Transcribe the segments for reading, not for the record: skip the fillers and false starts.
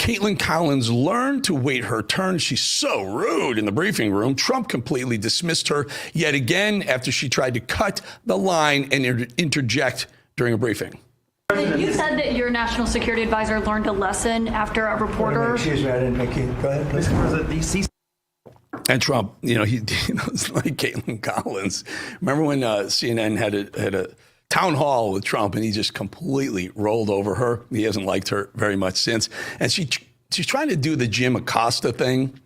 Caitlin Collins learned to wait her turn. She's so rude in the briefing room. Trump completely dismissed her yet again after she tried to cut the line and interject during a briefing. You said that your national security advisor learned a lesson after a reporter. Excuse me, I didn't make it. Go ahead, please. Mr. President, And Trump, he was like Caitlin Collins. Remember when CNN had a town hall with Trump and he just completely rolled over her? He hasn't liked her very much since. And she's trying to do the Jim Acosta thing,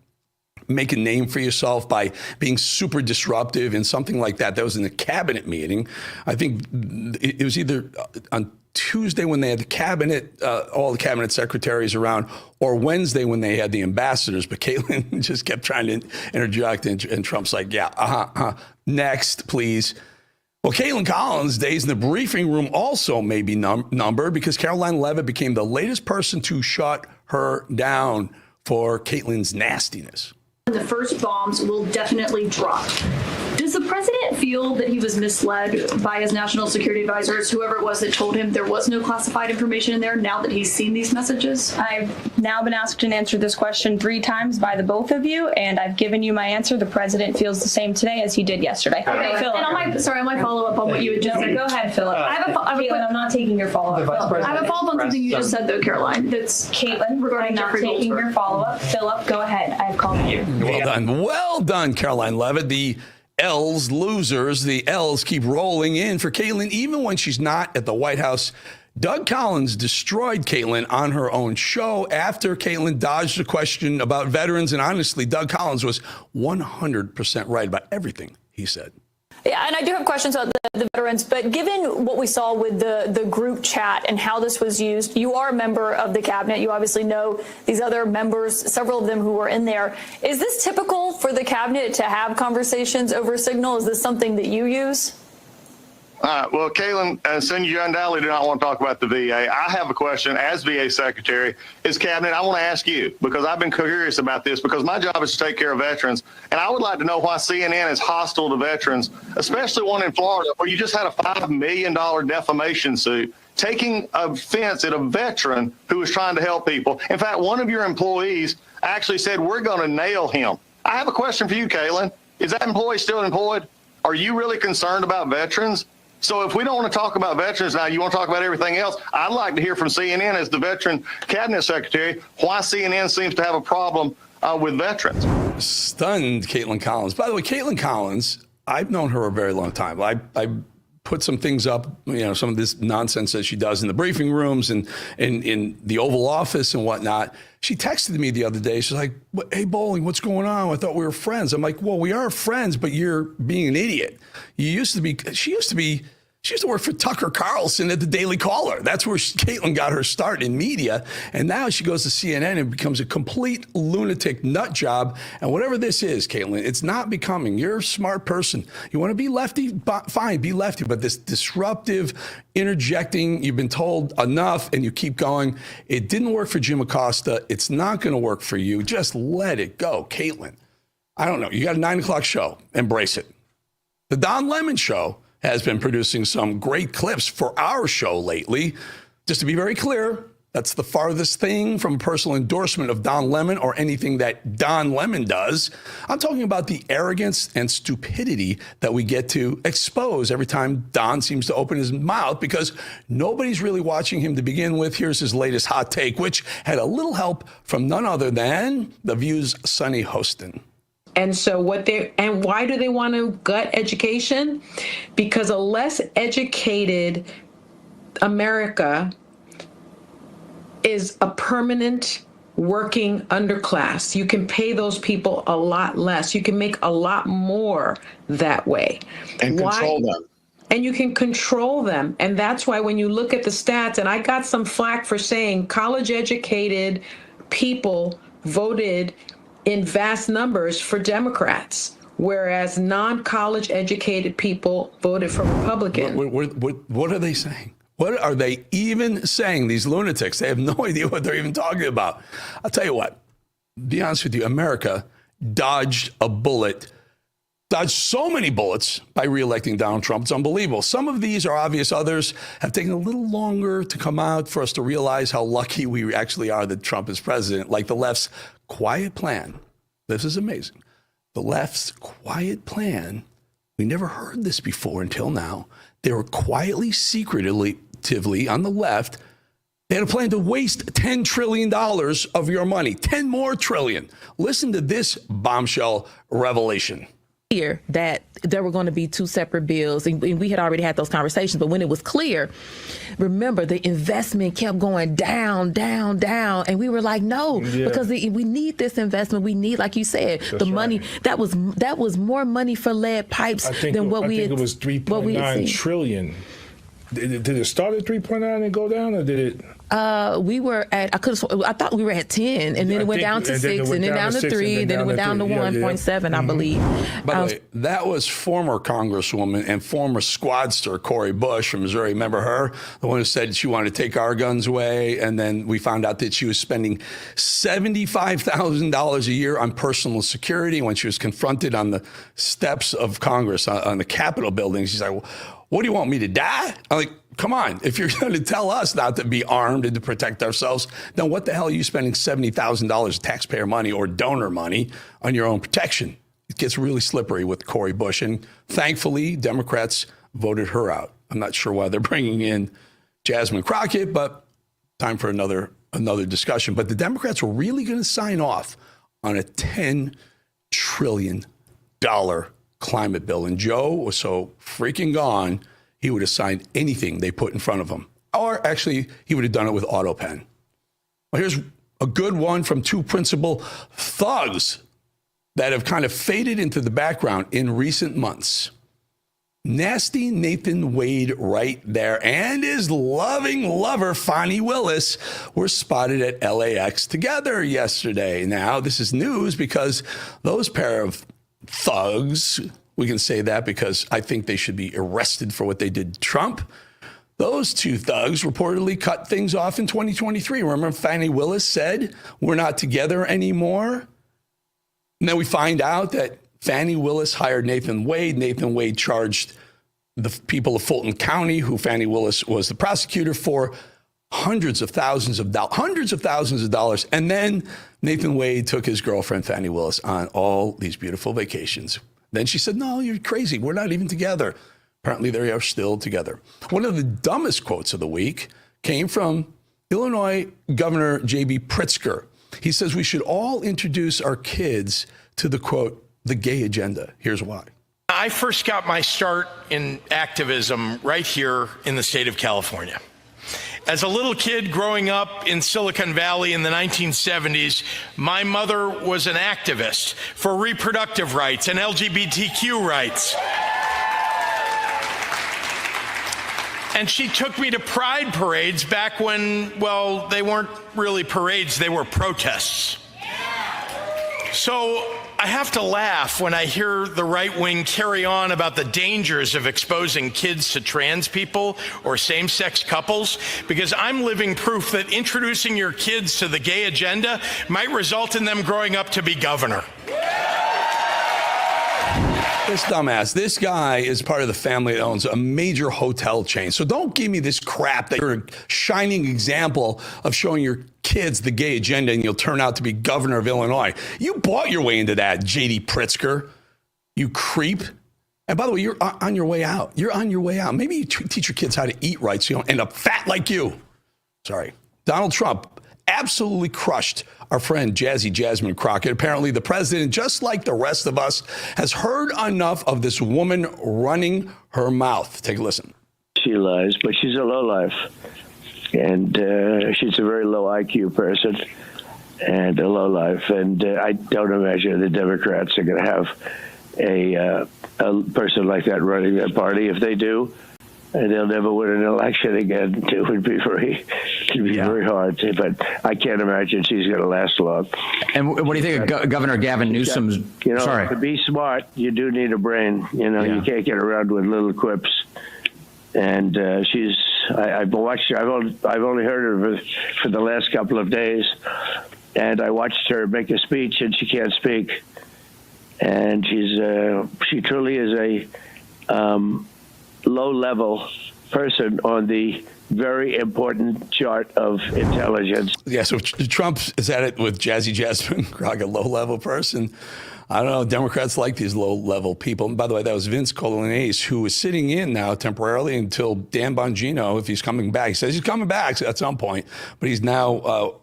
make a name for yourself by being super disruptive and something like that. That was in the cabinet meeting. I think it was either on Tuesday when they had the cabinet, all the cabinet secretaries around, or Wednesday when they had the ambassadors. But Caitlin just kept trying to interject, and Trump's like, yeah, next, please. Well, Caitlin Collins' days in the briefing room also may be numbered because Caroline Leavitt became the latest person to shut her down for Caitlin's nastiness. The first bombs will definitely drop. Does the president feel that he was misled by his national security advisors, whoever it was that told him there was no classified information in there, now that he's seen these messages? I've now been asked and answered this question 3 times by the both of you, and I've given you my answer. The president feels the same today as he did yesterday. Okay, Philip. And on my follow-up on what you had just said. Go ahead, Philip. Caitlin, I'm not taking your follow-up. I have a follow-up on something you just said, though, Caroline. That's Caitlin, regarding I'm not Jeffrey taking Goldsberg. your follow-up. Philip, go ahead. I've called you. Well done, Caroline Leavitt. The L's, losers, the L's keep rolling in for Caitlin, even when she's not at the White House. Doug Collins destroyed Caitlin on her own show after Caitlin dodged a question about veterans. And honestly, Doug Collins was 100% right about everything he said. Yeah, and I do have questions about the veterans, but given what we saw with the group chat and how this was used, you are a member of the cabinet. You obviously know these other members, several of them who were in there. Is this typical for the cabinet to have conversations over Signal? Is this something that you use? Well, Caitlin, since you undoubtedly do not want to talk about the VA, I have a question as VA Secretary. As Cabinet, I want to ask you, because I've been curious about this, because my job is to take care of veterans, and I would like to know why CNN is hostile to veterans, especially one in Florida, where you just had a $5 million defamation suit taking offense at a veteran who was trying to help people. In fact, one of your employees actually said, we're going to nail him. I have a question for you, Caitlin. Is that employee still employed? Are you really concerned about veterans? So if we don't want to talk about veterans now, you want to talk about everything else, I'd like to hear from CNN as the veteran cabinet secretary why CNN seems to have a problem with veterans. Stunned Caitlin Collins. By the way, Caitlin Collins, I've known her a very long time. I put some things up, some of this nonsense that she does in the briefing rooms and in the Oval Office and whatnot. She texted me the other day. She's like, hey, Bolling, what's going on? I thought we were friends. I'm like, well, we are friends, but you're being an idiot. She used to work for Tucker Carlson at the Daily Caller. That's where Caitlin got her start in media. And now she goes to CNN and becomes a complete lunatic nut job. And whatever this is, Caitlin, it's not becoming. You're a smart person. You want to be lefty? Fine, be lefty. But this disruptive interjecting, you've been told enough and you keep going. It didn't work for Jim Acosta. It's not going to work for you. Just let it go, Caitlin. I don't know. You got a 9 o'clock show. Embrace it. The Don Lemon Show has been producing some great clips for our show lately. Just to be very clear, that's the farthest thing from a personal endorsement of Don Lemon or anything that Don Lemon does. I'm talking about the arrogance and stupidity that we get to expose every time Don seems to open his mouth because nobody's really watching him to begin with. Here's his latest hot take, which had a little help from none other than The View's Sunny Hostin. And so why do they want to gut education? Because a less educated America is a permanent working underclass. You can pay those people a lot less. You can make a lot more that way. And control them. And you can control them. And that's why when you look at the stats, and I got some flack for saying college educated people voted in vast numbers for Democrats, whereas non-college educated people voted for Republicans. What are they saying? What are they even saying, these lunatics? They have no idea what they're even talking about. I'll tell you what, be honest with you, America dodged a bullet dodged so many bullets by re-electing Donald Trump. It's unbelievable. Some of these are obvious. Others have taken a little longer to come out for us to realize how lucky we actually are that Trump is president. Like the left's quiet plan. This is amazing. The left's quiet plan. We never heard this before until now. They were quietly, secretively on the left. They had a plan to waste $10 trillion of your money. 10 more trillion. Listen to this bombshell revelation. Clear that there were going to be two separate bills, and we had already had those conversations. But when it was clear, remember, the investment kept going down, and we were like, no, because we need this investment. We need, like you said, the money. That was more money for lead pipes than what we had. I think it was 3.9 trillion. Did it start at 3.9 and go down, or did it? We were at, I thought we were at 10, and then it went down to 6, and then down to 3, then it went down to 1.7, I believe. By the way, that was former Congresswoman and former squadster Cori Bush from Missouri. Remember her? The one who said she wanted to take our guns away, and then we found out that she was spending $75,000 a year on personal security. When she was confronted on the steps of Congress, on the Capitol building, she's like, well, what do you want me to die? I'm like, come on. If you're going to tell us not to be armed and to protect ourselves, then what the hell are you spending $70,000 of taxpayer money or donor money on your own protection? It gets really slippery with Cori Bush. And thankfully, Democrats voted her out. I'm not sure why they're bringing in Jasmine Crockett, but time for another discussion. But the Democrats were really going to sign off on a $10 trillion climate bill. And Joe was so freaking gone, he would have signed anything they put in front of him. Or actually, he would have done it with auto pen. Well, here's a good one from two principal thugs that have kind of faded into the background in recent months. Nasty Nathan Wade right there and his loving lover, Fani Willis, were spotted at LAX together yesterday. Now, this is news because those pair of thugs, we can say that because I think they should be arrested for what they did to Trump. Those two thugs reportedly cut things off in 2023. Remember, Fani Willis said, we're not together anymore. And then we find out that Fani Willis hired Nathan Wade. Nathan Wade charged the people of Fulton County, who Fani Willis was the prosecutor for, hundreds of thousands of dollars. And then Nathan Wade took his girlfriend, Fani Willis, on all these beautiful vacations. Then she said, no, you're crazy. We're not even together. Apparently, they are still together. One of the dumbest quotes of the week came from Illinois Governor J.B. Pritzker. He says we should all introduce our kids to the, quote, the gay agenda. Here's why. I first got my start in activism right here in the state of California. As a little kid growing up in Silicon Valley in the 1970s, my mother was an activist for reproductive rights and LGBTQ rights. And she took me to pride parades back when, well, they weren't really parades, they were protests. So I have to laugh when I hear the right wing carry on about the dangers of exposing kids to trans people or same-sex couples, because I'm living proof that introducing your kids to the gay agenda might result in them growing up to be governor. This dumbass, this guy is part of the family that owns a major hotel chain. So don't give me this crap that you're a shining example of showing your kids the gay agenda and you'll turn out to be governor of Illinois. You bought your way into that, J.D. Pritzker, you creep. And by the way, you're on your way out. You're on your way out. Maybe you teach your kids how to eat right so you don't end up fat like you. Sorry. Donald Trump absolutely crushed our friend Jasmine Crockett. Apparently, the president, just like the rest of us, has heard enough of this woman running her mouth. Take a listen. She lies, but she's a lowlife. And she's a very low IQ person and a lowlife. And I don't imagine the Democrats are going to have a person like that running their party. If they do, they'll never win an election again. It would be very hard. But I can't imagine she's going to last long. And what do you think of Governor Gavin Newsom's? To be smart, you do need a brain. You can't get around with little quips. And I've watched her. I've only heard her for the last couple of days, and I watched her make a speech, and she can't speak. and she truly is a low-level person on the very important chart of intelligence. Yeah, so Trump is at it with Jazzy Jasmine, like a low-level person. I don't know. Democrats like these low-level people. And by the way, that was Vince Colanese, who is sitting in now temporarily until Dan Bongino, if he's coming back. He says he's coming back at some point, but he's now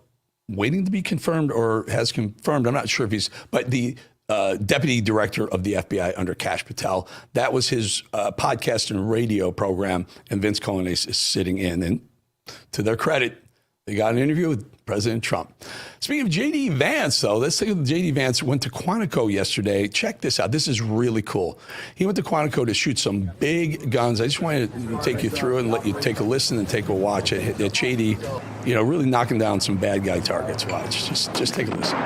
waiting to be confirmed or has confirmed. I'm not sure if he's, but the deputy director of the FBI under Kash Patel, that was his podcast and radio program, and Vince Colanese is sitting in. And to their credit, they got an interview with President Trump. Speaking of J.D. Vance, though, let's think of J.D. Vance went to Quantico yesterday. Check this out. This is really cool. He went to Quantico to shoot some big guns. I just wanted to take you through and let you take a listen and take a watch at J.D., really knocking down some bad guy targets. Watch. Just take a listen.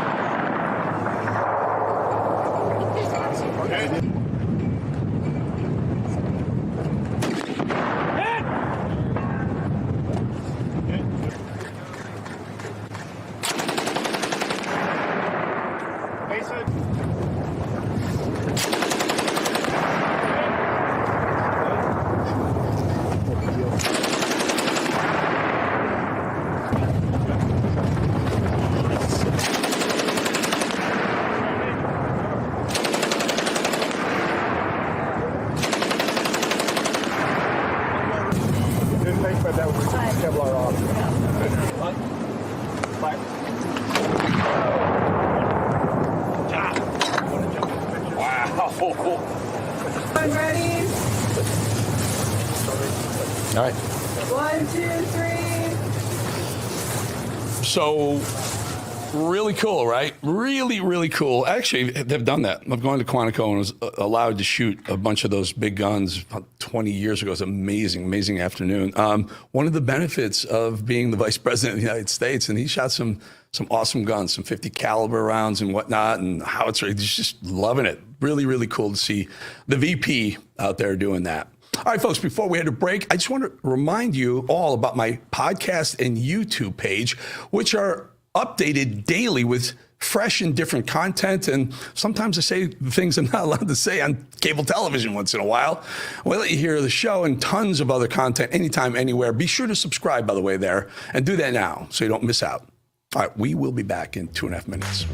All right. 1, 2, 3. So, really cool, right? Really, really cool. Actually, they've done that. I've gone to Quantico and was allowed to shoot a bunch of those big guns about 20 years ago. It was amazing, amazing afternoon. One of the benefits of being the vice president of the United States, and he shot some awesome guns, some 50 caliber rounds and whatnot, and howitzer. He's just loving it. Really, really cool to see the VP out there doing that. All right, folks, before we head to break, I just want to remind you all about my podcast and YouTube page, which are updated daily with fresh and different content. And sometimes I say things I'm not allowed to say on cable television once in a while. We'll let you hear the show and tons of other content anytime, anywhere. Be sure to subscribe, by the way, there, and do that now so you don't miss out. All right, we will be back in 2.5 minutes.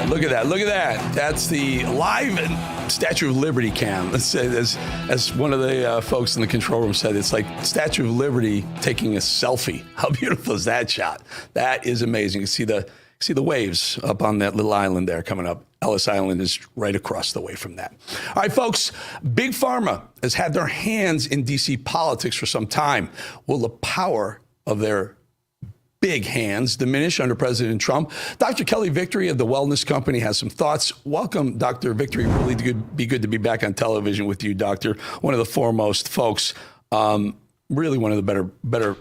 that. Look at that. Look at that. That's the live Statue of Liberty cam. Let's say this, as one of the folks in the control room said, it's like Statue of Liberty taking a selfie. How beautiful is that shot? That is amazing. You see the waves up on that little island there coming up. Ellis Island is right across the way from that. All right, folks, Big Pharma has had their hands in D.C. politics for some time. Will the power of their big hands diminish under President Trump? Dr. Kelly Victory of the Wellness Company has some thoughts. Welcome, Dr. Victory. Really good to be back on television with you, Doctor. One of the foremost folks, really one of the better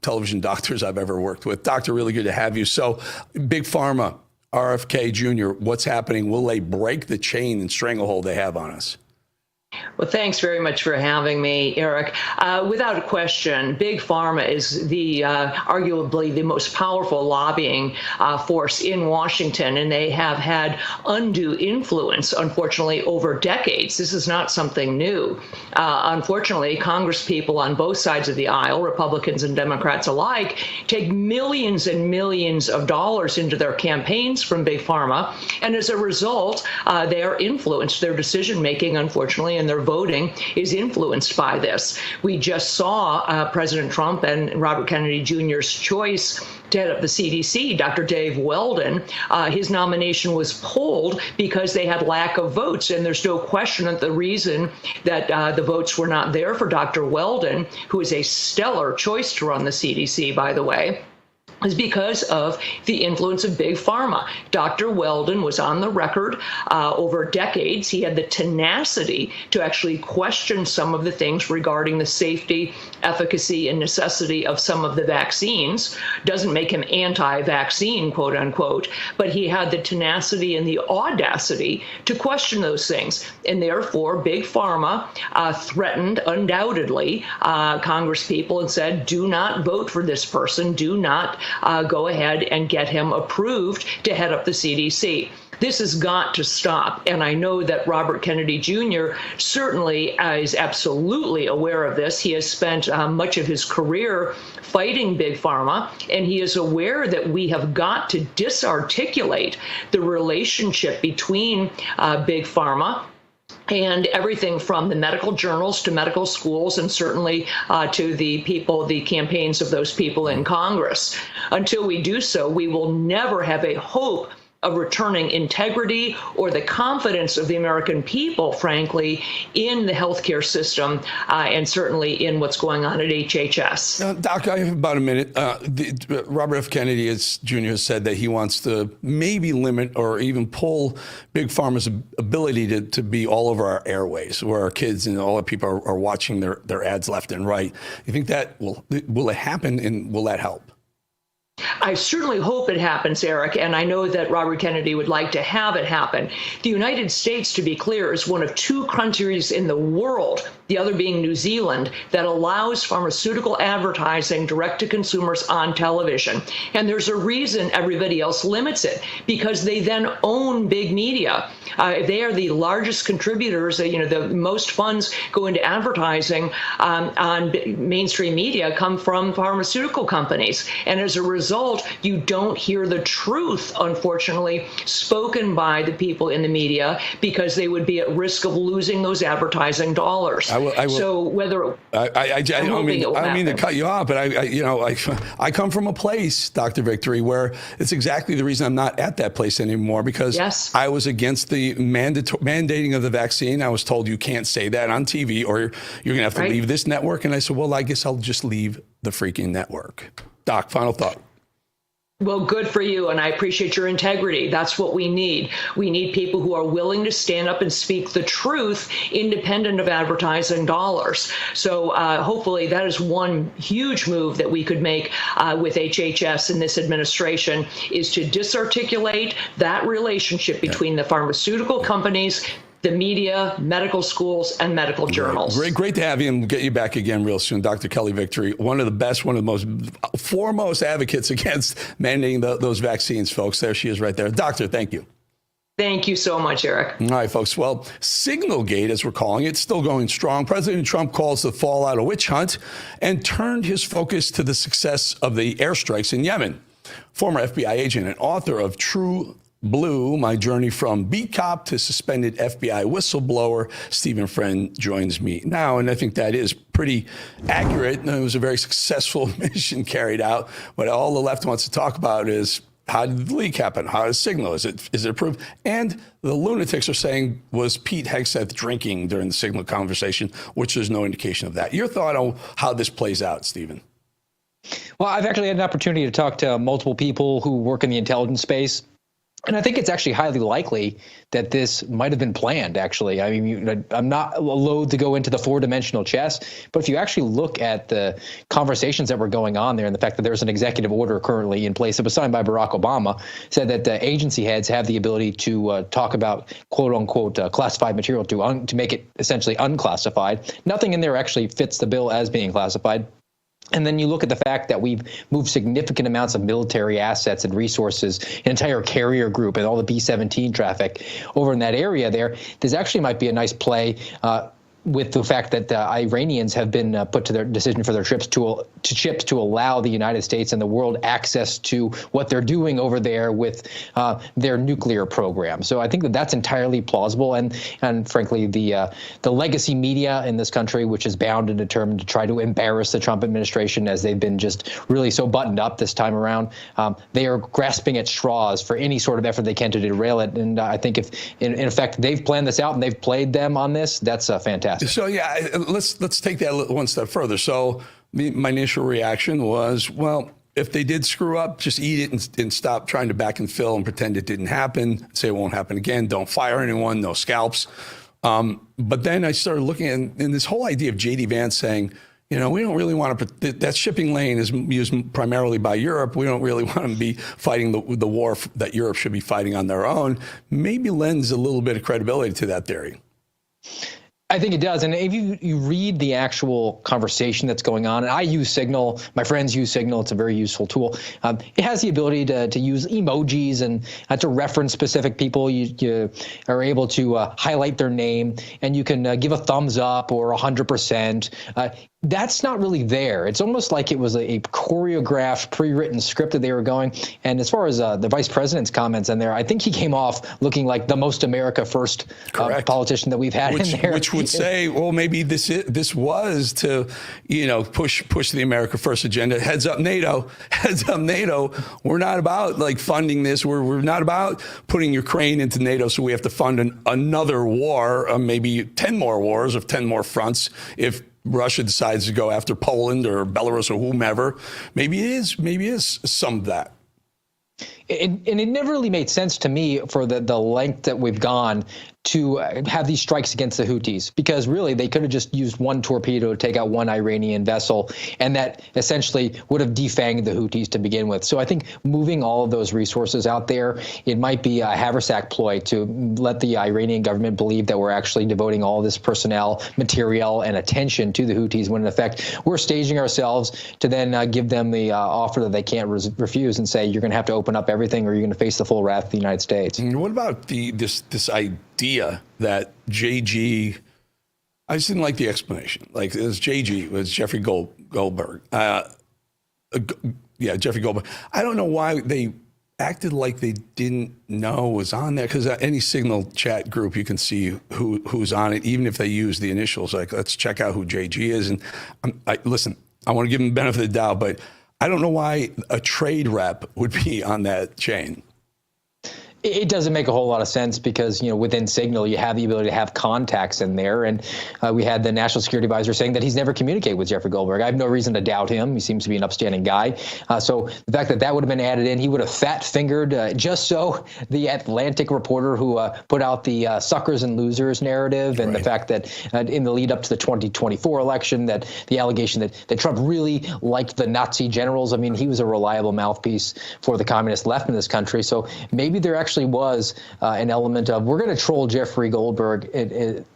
television doctors I've ever worked with. Doctor, really good to have you. So, Big Pharma, RFK Jr., what's happening? Will they break the chain and stranglehold they have on us? Well, thanks very much for having me, Eric. Without a question, Big Pharma is arguably the most powerful lobbying force in Washington, and they have had undue influence, unfortunately, over decades. This is not something new. Unfortunately, Congress people on both sides of the aisle, Republicans and Democrats alike, take millions and millions of dollars into their campaigns from Big Pharma, and as a result, they are influenced. Their decision-making, unfortunately, and their voting is influenced by this. We just saw President Trump and Robert Kennedy Jr.'s choice to head up the CDC, Dr. Dave Weldon. His nomination was pulled because they had lack of votes. And there's no question that the reason that the votes were not there for Dr. Weldon, who is a stellar choice to run the CDC, by the way, is because of the influence of Big Pharma. Dr. Weldon was on the record over decades. He had the tenacity to actually question some of the things regarding the safety, efficacy, and necessity of some of the vaccines. Doesn't make him anti-vaccine, quote unquote, but he had the tenacity and the audacity to question those things. And therefore, Big Pharma threatened, undoubtedly, Congress people and said, do not vote for this person. Do not go ahead and get him approved to head up the CDC. This has got to stop. And I know that Robert Kennedy Jr. certainly is absolutely aware of this. He has spent much of his career fighting Big Pharma, and he is aware that we have got to disarticulate the relationship between Big Pharma and everything from the medical journals to medical schools, and certainly to the people, the campaigns of those people in Congress. Until we do so, we will never have a hope of returning integrity or the confidence of the American people, frankly, in the healthcare system and certainly in what's going on at HHS. Doc, I have about a minute. Robert F. Kennedy Jr. has said that he wants to maybe limit or even pull Big Pharma's ability to be all over our airways, where our kids and all the people are watching their ads left and right. You think that will it happen, and will that help? I certainly hope it happens, Eric, and I know that Robert Kennedy would like to have it happen. The United States, to be clear, is one of two countries in the world, the other being New Zealand, that allows pharmaceutical advertising direct to consumers on television. And there's a reason everybody else limits it, because they then own big media. They are the largest contributors. The most funds go into advertising on mainstream media come from pharmaceutical companies. And as a result, you don't hear the truth, unfortunately, spoken by the people in the media, because they would be at risk of losing those advertising dollars. I will. So whether I don't mean to cut you off, but I come from a place, Dr. Victory, where it's exactly the reason I'm not at that place anymore, because I was against the mandating of the vaccine. I was told you can't say that on TV, or you're going to have to leave this network. And I said, well, I guess I'll just leave the freaking network. Doc, final thought. Well, good for you, and I appreciate your integrity. That's what we need. We need people who are willing to stand up and speak the truth, independent of advertising dollars. So hopefully that is one huge move that we could make with HHS in this administration, is to disarticulate that relationship between the pharmaceutical companies, the media, medical schools, and medical journals. Great to have you, and we'll get you back again real soon. Dr. Kelly Victory, one of the best, one of the most foremost advocates against mandating those vaccines, folks. There she is right there. Doctor, thank you. Thank you so much, Eric. All right, folks. Well, Signalgate, as we're calling it, still going strong. President Trump calls the fallout a witch hunt and turned his focus to the success of the airstrikes in Yemen. Former FBI agent and author of True blue, my journey from beat cop to suspended FBI whistleblower. Stephen Friend joins me now, and I think that is pretty accurate. And it was a very successful mission carried out. What all the left wants to talk about is, how did the leak happen? How is Signal? Is it approved? And the lunatics are saying, was Pete Hegseth drinking during the Signal conversation, which there's no indication of that. Your thought on how this plays out, Stephen? Well, I've actually had an opportunity to talk to multiple people who work in the intelligence space. And I think it's actually highly likely that this might have been planned, actually. I mean, I'm not loath to go into the four-dimensional chess, but if you actually look at the conversations that were going on there and the fact that there's an executive order currently in place that was signed by Barack Obama, said that the agency heads have the ability to talk about quote-unquote classified material to make it essentially unclassified. Nothing in there actually fits the bill as being classified. And then you look at the fact that we've moved significant amounts of military assets and resources, an entire carrier group and all the B-17 traffic over in that area there. This actually might be a nice play with the fact that the Iranians have been put to their decision for their chips to allow the United States and the world access to what they're doing over there with their nuclear program. So I think that that's entirely plausible. And frankly, the legacy media in this country, which is bound and determined to try to embarrass the Trump administration as they've been just really so buttoned up this time around, they are grasping at straws for any sort of effort they can to derail it. And I think if, in effect, they've planned this out and they've played them on this, that's fantastic. So yeah, let's take that one step further. So my initial reaction was, well, if they did screw up, just eat it and stop trying to back and fill and pretend it didn't happen. Say it won't happen again. Don't fire anyone. No scalps. But then I started looking at this whole idea of J.D. Vance saying, we don't really want to. That shipping lane is used primarily by Europe. We don't really want to be fighting the war that Europe should be fighting on their own. Maybe lends a little bit of credibility to that theory. I think it does. And if you read the actual conversation that's going on, and I use Signal, my friends use Signal, it's a very useful tool. It has the ability to use emojis and to reference specific people. You are able to highlight their name, and you can give a thumbs up or 100%. That's not really there. It's almost like it was a choreographed, pre-written script that they were going. And as far as the vice president's comments in there, I think he came off looking like the most America first politician that we've had in there. Which would say, well, maybe this was to, push the America first agenda. Heads up, NATO. Heads up, NATO. We're not about funding this. We're not about putting Ukraine into NATO, so we have to fund another war, maybe 10 more wars of 10 more fronts if Russia decides to go after Poland or Belarus or whomever. Maybe it is some of that. And it never really made sense to me for the length that we've gone to have these strikes against the Houthis, because really they could have just used one torpedo to take out one Iranian vessel, and that essentially would have defanged the Houthis to begin with. So I think moving all of those resources out there, it might be a haversack ploy to let the Iranian government believe that we're actually devoting all this personnel, material, and attention to the Houthis, when in effect we're staging ourselves to then give them the offer that they can't refuse and say, you're going to have to open up everything or you're going to face the full wrath of the United States. And what about this idea that JG, I just didn't like the explanation. Like, it was JG, it was Jeffrey Goldberg. Jeffrey Goldberg. I don't know why they acted like they didn't know was on there, because any Signal chat group, you can see who's on it, even if they use the initials. Like, let's check out who JG is. And listen, I want to give them the benefit of the doubt, but I don't know why a trade rep would be on that chain. It doesn't make a whole lot of sense because, within Signal, you have the ability to have contacts in there. And we had the National Security Advisor saying that he's never communicated with Jeffrey Goldberg. I have no reason to doubt him. He seems to be an upstanding guy. So the fact that would have been added in, he would have fat-fingered just so the Atlantic reporter who put out the suckers and losers narrative, and the fact that in the lead up to the 2024 election, that the allegation that Trump really liked the Nazi generals. I mean, he was a reliable mouthpiece for the communist left in this country. So maybe they're actually was an element of, we're going to troll Jeffrey Goldberg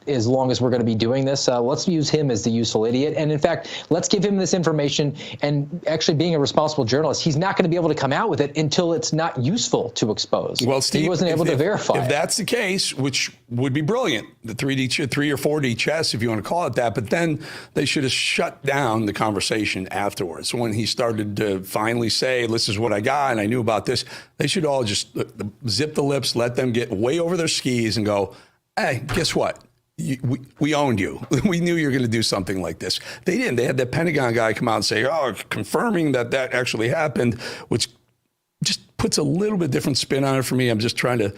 as long as we're going to be doing this. Let's use him as the useful idiot. And in fact, let's give him this information. And actually, being a responsible journalist, he's not going to be able to come out with it until it's not useful to expose. Well, Steve, he wasn't able to verify. If that's the case, which would be brilliant, the 3 or 4D chess, if you want to call it that, but then they should have shut down the conversation afterwards. So when he started to finally say, this is what I got and I knew about this, they should all just zip zip the lips, let them get way over their skis and go, hey, guess what? We owned you. We knew you were going to do something like this. They didn't. They had that Pentagon guy come out and say, confirming that actually happened, which just puts a little bit different spin on it for me. I'm just trying to,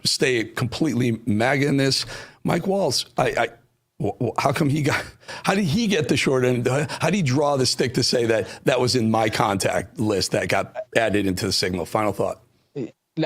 stay completely MAGA in this. Mike Waltz, how did he get the short end? How did he draw the stick to say that was in my contact list that got added into the signal? Final thought.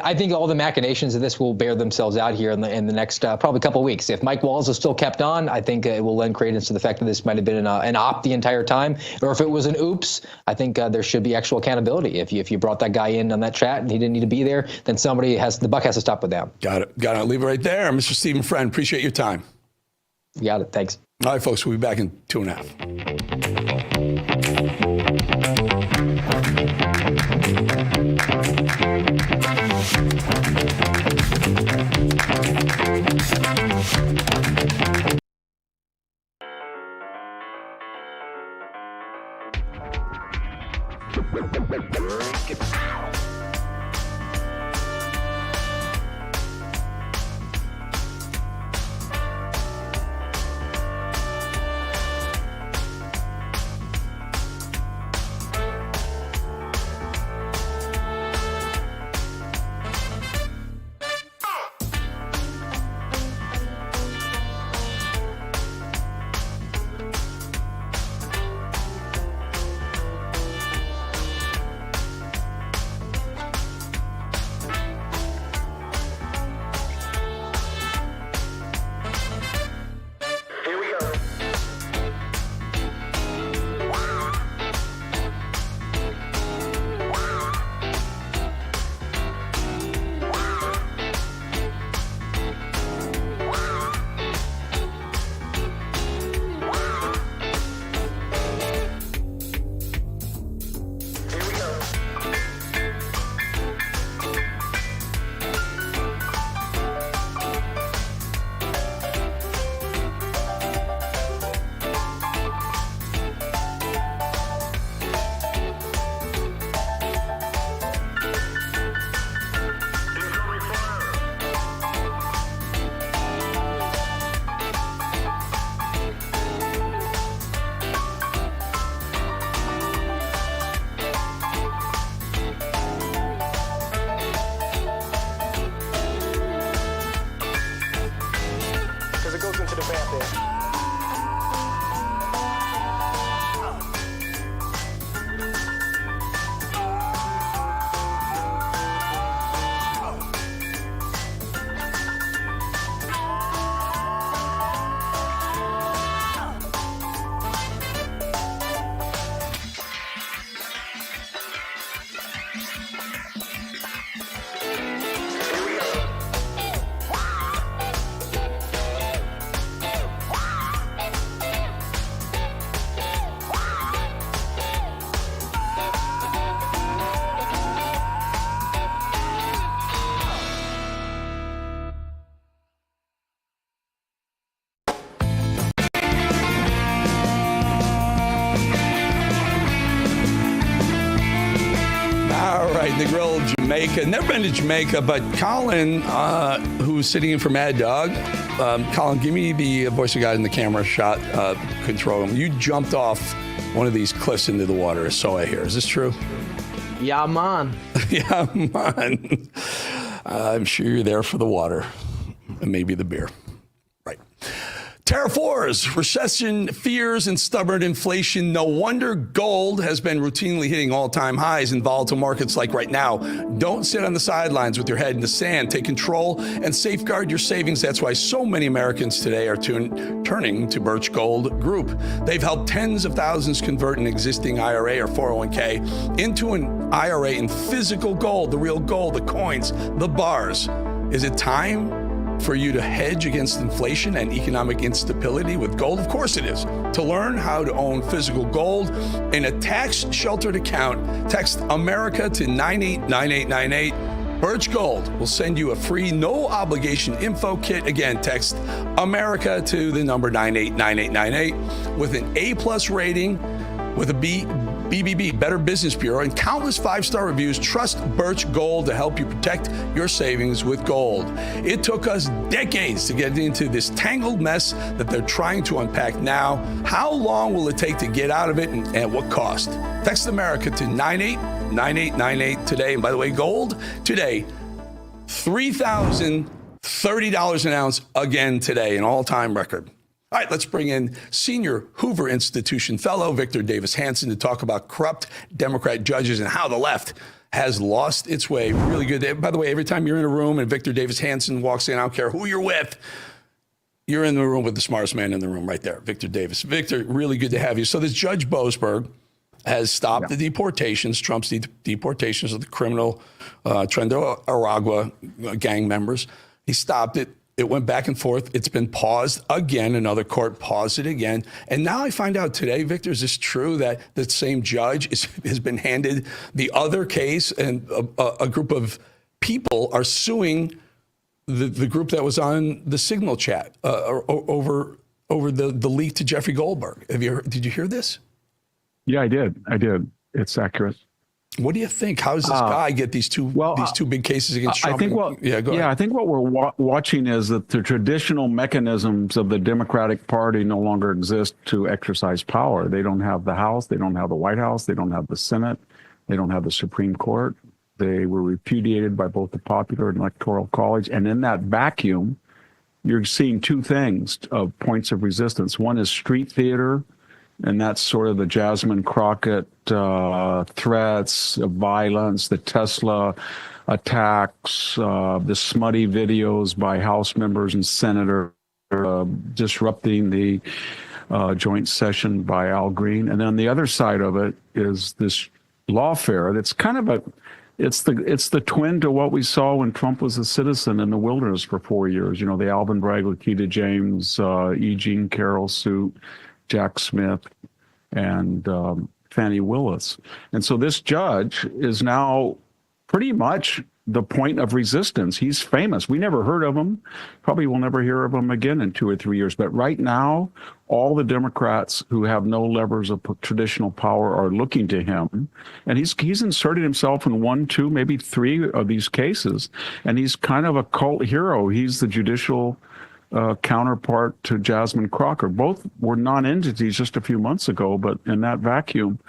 I think all the machinations of this will bear themselves out here in the next probably couple of weeks. If Mike Walls is still kept on, I think it will lend credence to the fact that this might have been an op the entire time. Or if it was an oops, I think there should be actual accountability. If you brought that guy in on that chat and he didn't need to be there, then the buck has to stop with them. Got it. Got to leave it right there. Mr. Stephen Friend, appreciate your time. You got it. Thanks. All right, folks, we'll be back in 2.5. The Grill, Jamaica. Never been to Jamaica, but Colin, who's sitting in for Mad Dog. Colin, give me the voice of God in the camera shot. Control him. You jumped off one of these cliffs into the water, so I hear. Is this true? Yeah, man. Yeah, man. I'm sure you're there for the water and maybe the beer. Right. Tariff wars, recession fears, and stubborn inflation. No wonder gold has been routinely hitting all-time highs in volatile markets like right now. Don't sit on the sidelines with your head in the sand. Take control and safeguard your savings. That's why so many Americans today are turning to Birch Gold Group. They've helped tens of thousands convert an existing IRA or 401k into an IRA in physical gold, the real gold, the coins, the bars. Is it time for you to hedge against inflation and economic instability with gold? Of course it is. To learn how to own physical gold in a tax-sheltered account, text America to 989898. Birch Gold will send you a free, no-obligation info kit. Again, text America to the number 989898 with an A+ rating with a BBB, Better Business Bureau, and countless 5-star reviews, trust Birch Gold to help you protect your savings with gold. It took us decades to get into this tangled mess that they're trying to unpack now. How long will it take to get out of it, and at what cost? Text America to 989898 today. And by the way, gold today, $3,030 an ounce again today, an all-time record. All right, let's bring in senior Hoover Institution fellow Victor Davis Hanson to talk about corrupt Democrat judges and how the left has lost its way. Really good. By the way, every time you're in a room and Victor Davis Hanson walks in, I don't care who you're with, you're in the room with the smartest man in the room right there, Victor Davis. Victor, really good to have you. So this Judge Boasberg has stopped the deportations, Trump's deportations of the criminal Trento Aragua gang members. He stopped it. It went back and forth. It's been paused again. Another court paused it again. And now I find out today, Victor, is this true that the same judge has been handed the other case, and a group of people are suing the group that was on the Signal chat over the leak to Jeffrey Goldberg? Did you hear this? Yeah, I did. It's accurate. What do you think? How does this guy get these two big cases against Trump? I think what we're watching is that the traditional mechanisms of the Democratic Party no longer exist to exercise power. They don't have the House. They don't have the White House. They don't have the Senate. They don't have the Supreme Court. They were repudiated by both the popular and electoral college. And in that vacuum, you're seeing two things of points of resistance. One is street theater, and that's sort of the Jasmine Crockett threats of violence, the Tesla attacks, the smutty videos by House members and senators disrupting the joint session by Al Green. And then the other side of it is this lawfare that's kind of it's the twin to what we saw when Trump was a citizen in the wilderness for 4 years. You know, the Alvin Bragg, Lakita James, E. Jean Carroll suit, Jack Smith, and Fannie Willis. And so this judge is now pretty much the point of resistance. He's famous. We never heard of him. Probably will never hear of him again in 2 or 3 years. But right now, all the Democrats who have no levers of traditional power are looking to him. And he's inserted himself in 1, 2, maybe 3 of these cases. And he's kind of a cult hero. He's the judicial counterpart to Jasmine Crockett. Both were non-entities just a few months ago, but in that vacuum,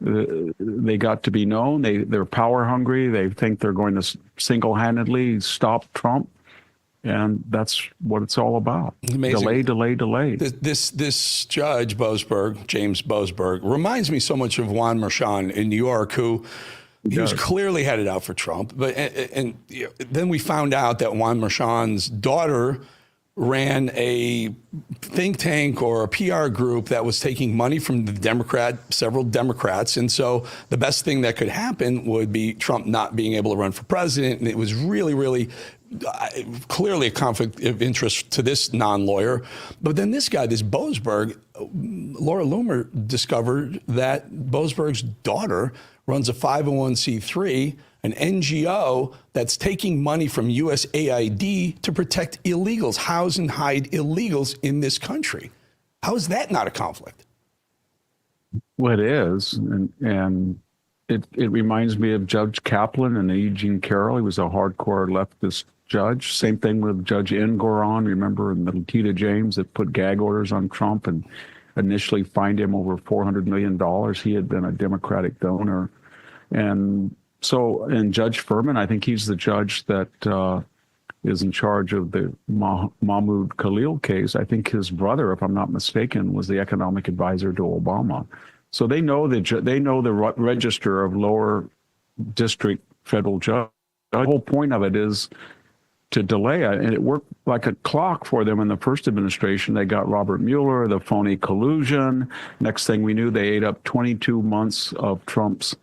they got to be known. They're power hungry. They think they're going to single-handedly stop Trump, and that's what it's all about. Amazing. Delay. This judge Boasberg, James Boasberg, reminds me so much of Juan Merchan in New York, who he was clearly headed out for Trump. But and then we found out that Juan Merchan's daughter ran a think tank or a PR group that was taking money from several Democrats. And so the best thing that could happen would be Trump not being able to run for president. And it was really, really clearly a conflict of interest to this non-lawyer. But then this guy, this Boasberg, Laura Loomer discovered that Boasberg's daughter runs a 501c3, an NGO that's taking money from USAID to protect illegals, house and hide illegals in this country. How is that not a conflict? Well, it is. And it reminds me of Judge Kaplan and E. Jean Carroll. He was a hardcore leftist judge. Same thing with Judge Engoron, remember, and Lakita James that put gag orders on Trump and initially fined him over $400 million. He had been a Democratic donor. And Judge Furman, I think he's the judge that is in charge of the Mahmoud Khalil case. I think his brother, if I'm not mistaken, was the economic advisor to Obama. So they know the register of lower district federal judge. The whole point of it is to delay it, and it worked like a clock for them in the first administration. They got Robert Mueller, the phony collusion. Next thing we knew, they ate up 22 months of Trump's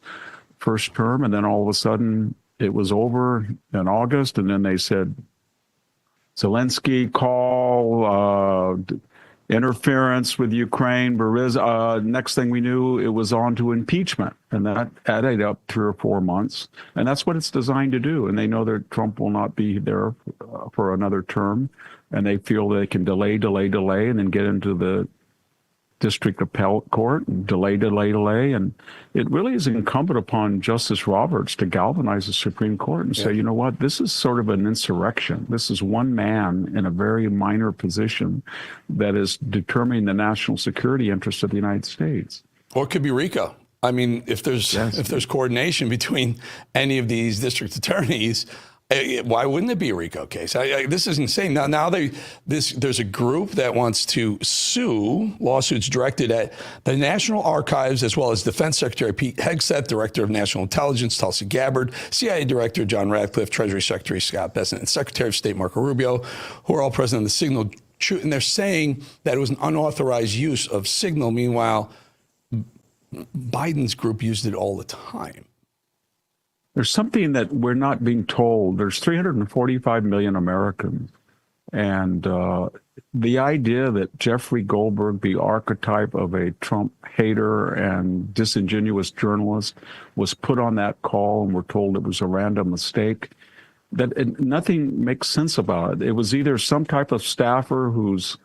first term, and then all of a sudden it was over in August, and then they said, Zelensky call, interference with Ukraine, next thing we knew, it was on to impeachment, and that added up 3 or 4 months, and that's what it's designed to do, and they know that Trump will not be there for another term, and they feel they can delay, and then get into the district appellate court, delay. And it really is incumbent upon Justice Roberts to galvanize the Supreme Court and say, you know what, this is sort of an insurrection. This is one man in a very minor position that is determining the national security interests of the United States. Or it could be RICO. I mean, if there's coordination between any of these district attorneys, why wouldn't it be a RICO case? This is insane. Now there's a group that wants to sue, lawsuits directed at the National Archives, as well as Defense Secretary Pete Hegseth, Director of National Intelligence Tulsi Gabbard, CIA Director John Ratcliffe, Treasury Secretary Scott Bessent, and Secretary of State Marco Rubio, who are all present on the Signal. And they're saying that it was an unauthorized use of Signal. Meanwhile, Biden's group used it all the time. There's something that we're not being told. There's 345 million Americans. And the idea that Jeffrey Goldberg, the archetype of a Trump hater and disingenuous journalist, was put on that call and we're told it was a random mistake, nothing makes sense about it. It was either some type of staffer who's,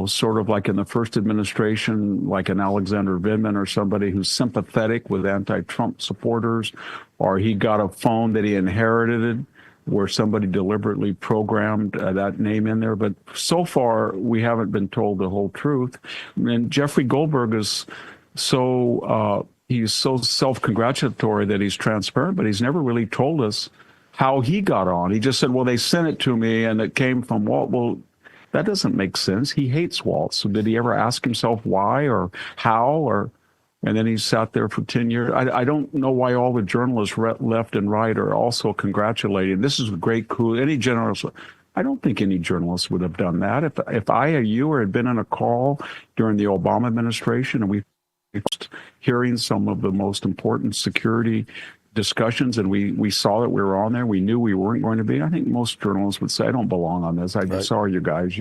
sort of like in the first administration, like an Alexander Vindman or somebody who's sympathetic with anti-Trump supporters, or he got a phone that he inherited where somebody deliberately programmed that name in there. But so far, we haven't been told the whole truth. And Jeffrey Goldberg is he's so self-congratulatory that he's transparent, but he's never really told us how he got on. He just said, well, they sent it to me and it came from Walt. Well, that doesn't make sense. He hates Walt. So did he ever ask himself why or how? And then he sat there for 10 years. I don't know why all the journalists left and right are also congratulating. This is a great coup. Any journalist, I don't think any journalist would have done that. If I or you had been on a call during the Obama administration and we were hearing some of the most important security discussions and we saw that we were on there, we knew we weren't going to be, I think most journalists would say, I don't belong on this. I saw you guys.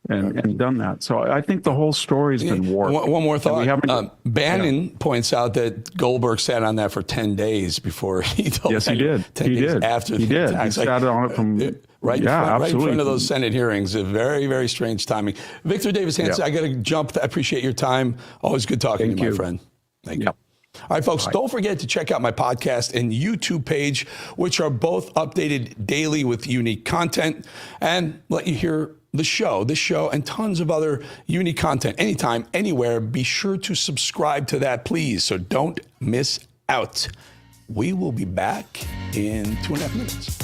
And done that. So I think the whole story's been warped. One more thought. Bannon points out that Goldberg sat on that for 10 days before he told. Yes, he did. 10 days after the attack. He sat on it from right in front of those Senate hearings. A very, very strange timing. Victor Davis Hanson, I got to jump. I appreciate your time. Always good talking to you, my friend. Thank you. All right, folks, don't forget to check out my podcast and YouTube page, which are both updated daily with unique content, and let you hear this show, and tons of other unique content anytime, anywhere. Be sure to subscribe to that, please, so don't miss out. We will be back in 2.5 minutes.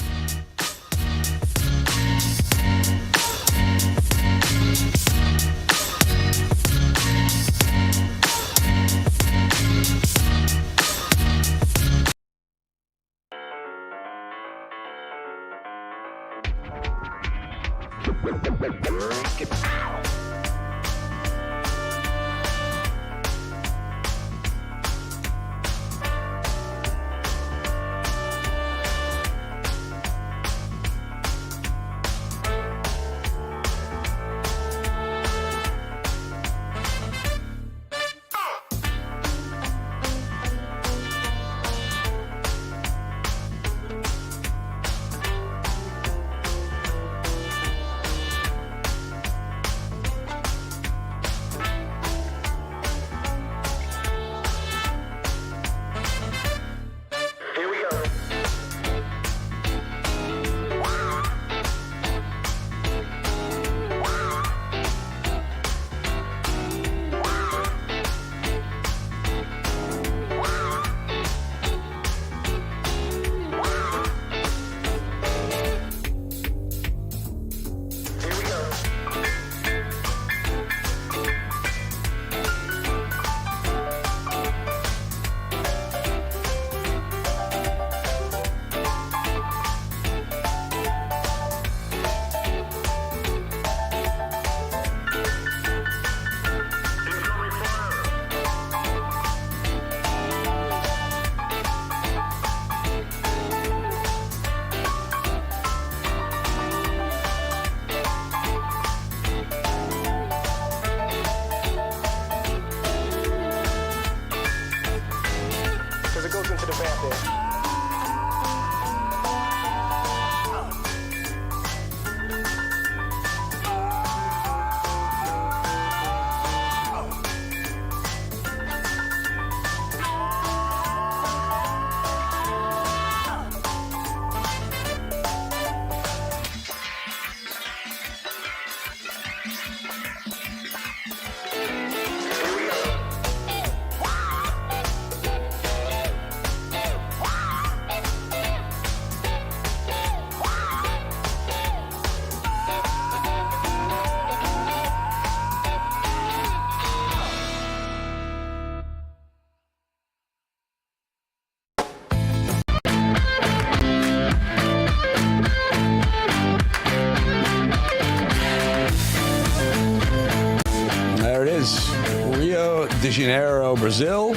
de Janeiro, Brazil.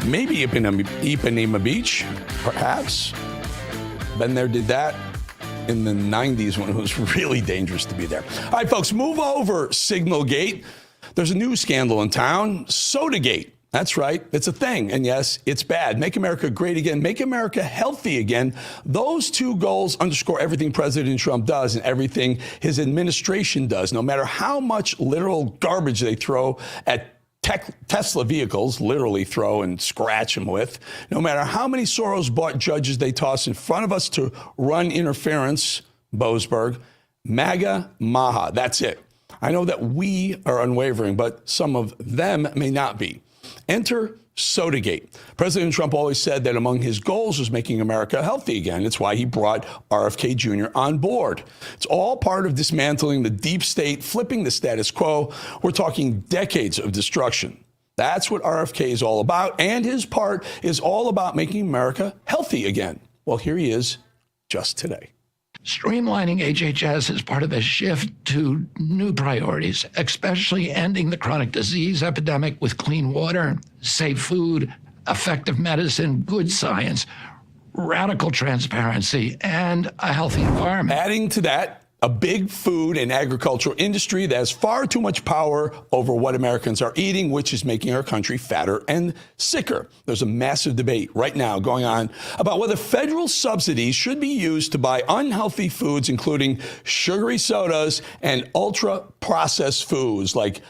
Maybe Ipanema Beach, perhaps. Been there, did that in the 90s when it was really dangerous to be there. All right, folks, move over Signalgate. There's a new scandal in town, Sodagate. That's right. It's a thing. And yes, it's bad. Make America great again. Make America healthy again. Those two goals underscore everything President Trump does and everything his administration does, no matter how much literal garbage they throw at Tesla vehicles, literally throw and scratch them with, no matter how many Soros-bought judges they toss in front of us to run interference, Boasberg, MAGA, Maha. That's it. I know that we are unwavering, but some of them may not be. Enter Sodagate. President Trump always said that among his goals was making America healthy again. It's why he brought RFK Jr. on board. It's all part of dismantling the deep state, flipping the status quo. We're talking decades of destruction. That's what RFK is all about, and his part is all about making America healthy again. Well, here he is just today. Streamlining HHS is part of a shift to new priorities, especially ending the chronic disease epidemic with clean water, safe food, effective medicine, good science, radical transparency, and a healthy environment. Adding to that, a big food and agricultural industry that has far too much power over what Americans are eating, which is making our country fatter and sicker. There's a massive debate right now going on about whether federal subsidies should be used to buy unhealthy foods, including sugary sodas and ultra-processed foods like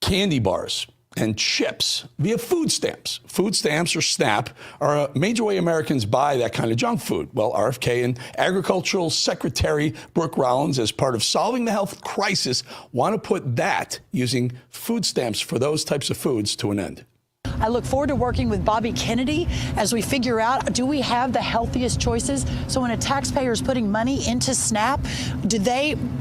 candy bars and chips via food stamps. Food stamps, or SNAP, are a major way Americans buy that kind of junk food. Well, RFK and Agricultural Secretary Brooke Rollins, as part of solving the health crisis, want to put that, using food stamps for those types of foods, to an end. I look forward to working with Bobby Kennedy as we figure out, do we have the healthiest choices? So when a taxpayer is putting money into SNAP,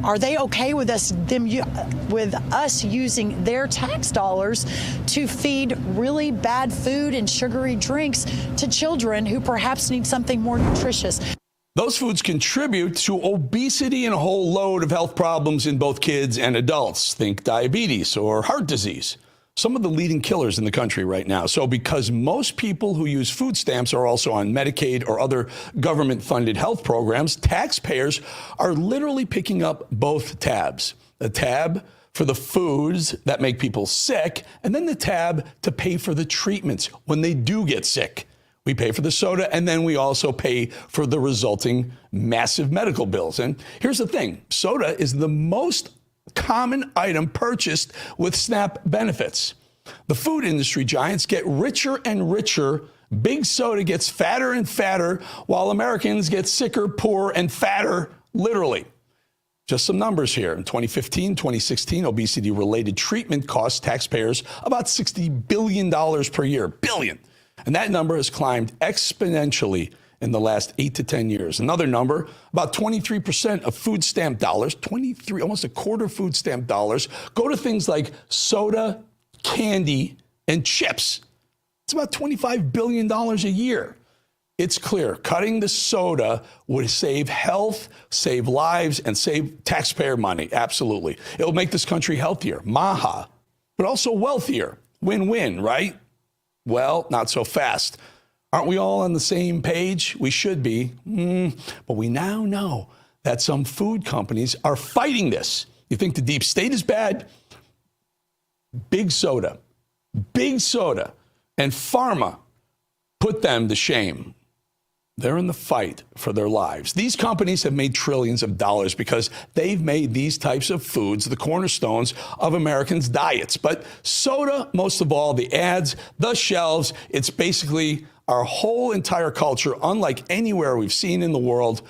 are they okay with us using their tax dollars to feed really bad food and sugary drinks to children who perhaps need something more nutritious? Those foods contribute to obesity and a whole load of health problems in both kids and adults. Think diabetes or heart disease. Some of the leading killers in the country right now. So because most people who use food stamps are also on Medicaid or other government-funded health programs, taxpayers are literally picking up both tabs. The tab for the foods that make people sick, and then the tab to pay for the treatments when they do get sick. We pay for the soda, and then we also pay for the resulting massive medical bills. And here's the thing. Soda is the most common item purchased with SNAP benefits. The food industry giants get richer and richer. Big soda gets fatter and fatter, while Americans get sicker, poorer, and fatter, literally. Just some numbers here. In 2015, 2016, obesity-related treatment cost taxpayers about $60 billion per year. Billion. And that number has climbed exponentially in the last 8 to 10 years. Another number, about 23% of food stamp dollars, almost a quarter of food stamp dollars, go to things like soda, candy, and chips. It's about $25 billion a year. It's clear cutting the soda would save health, save lives, and save taxpayer money. Absolutely. It'll make this country healthier, Maha, but also wealthier. Win-win, right? Well, not so fast. Aren't we all on the same page? We should be. But we now know that some food companies are fighting this. You think the deep state is bad? Big soda, and pharma put them to shame. They're in the fight for their lives. These companies have made trillions of dollars because they've made these types of foods the cornerstones of Americans' diets. But soda, most of all, the ads, the shelves, it's basically our whole entire culture, unlike anywhere we've seen in the world.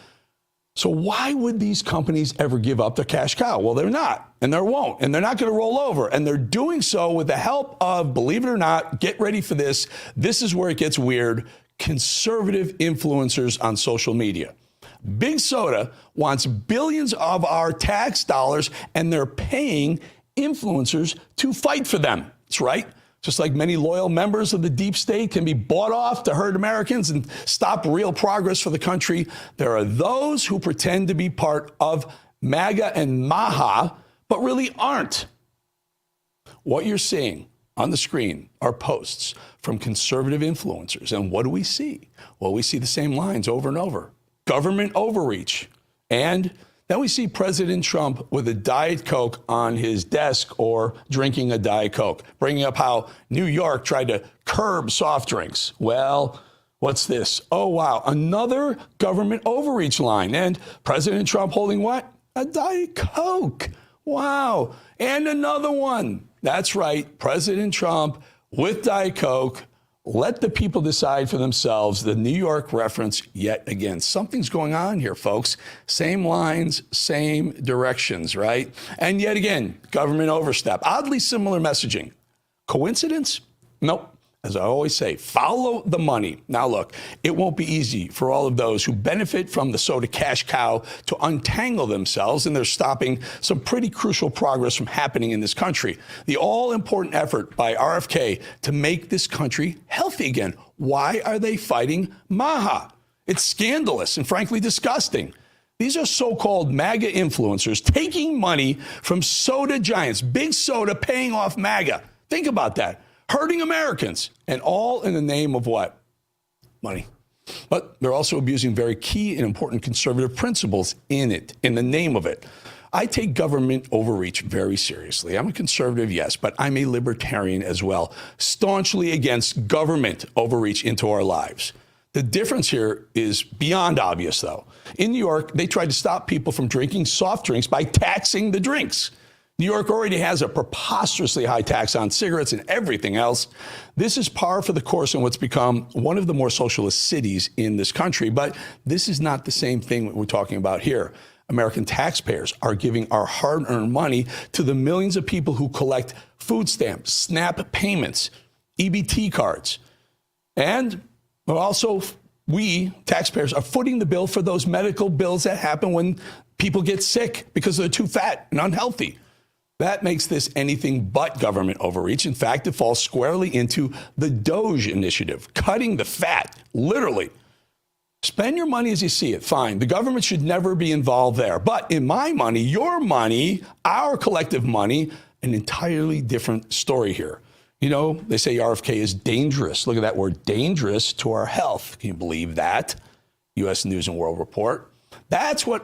So why would these companies ever give up their cash cow? Well, they're not, and they won't, and they're not going to roll over. And they're doing so with the help of, believe it or not, get ready for this. This is where it gets weird. Conservative influencers on social media. Big Soda wants billions of our tax dollars, and they're paying influencers to fight for them. That's right. Just like many loyal members of the deep state can be bought off to hurt Americans and stop real progress for the country, there are those who pretend to be part of MAGA and Maha, but really aren't. What you're seeing on the screen are posts from conservative influencers. And what do we see? Well, we see the same lines over and over. Government overreach. And then we see President Trump with a Diet Coke on his desk or drinking a Diet Coke, bringing up how New York tried to curb soft drinks. Well, what's this? Oh, wow. Another government overreach line. And President Trump holding what? A Diet Coke. Wow. And another one. That's right. President Trump with Diet Coke. Let the people decide for themselves. The New York reference yet again. Something's going on here, folks. Same lines, same directions, right? And yet again, government overstep. Oddly similar messaging. Coincidence? Nope. As I always say, follow the money. Now, look, it won't be easy for all of those who benefit from the soda cash cow to untangle themselves, and they're stopping some pretty crucial progress from happening in this country. The all-important effort by RFK to make this country healthy again. Why are they fighting MAHA? It's scandalous and frankly disgusting. These are so-called MAGA influencers taking money from soda giants, big soda paying off MAGA. Think about that. Hurting Americans, and all in the name of what? Money. But they're also abusing very key and important conservative principles in the name of it. I take government overreach very seriously. I'm a conservative, yes, but I'm a libertarian as well, staunchly against government overreach into our lives. The difference here is beyond obvious, though. In New York, they tried to stop people from drinking soft drinks by taxing the drinks. New York already has a preposterously high tax on cigarettes and everything else. This is par for the course in what's become one of the more socialist cities in this country. But this is not the same thing that we're talking about here. American taxpayers are giving our hard-earned money to the millions of people who collect food stamps, SNAP payments, EBT cards. And also, we, taxpayers, are footing the bill for those medical bills that happen when people get sick because they're too fat and unhealthy. That makes this anything but government overreach. In fact, it falls squarely into the DOGE initiative, cutting the fat, literally. Spend your money as you see it, fine. The government should never be involved there. But in my money, your money, our collective money, an entirely different story here. You know, they say RFK is dangerous. Look at that word, dangerous to our health. Can you believe that? U.S. News and World Report. That's what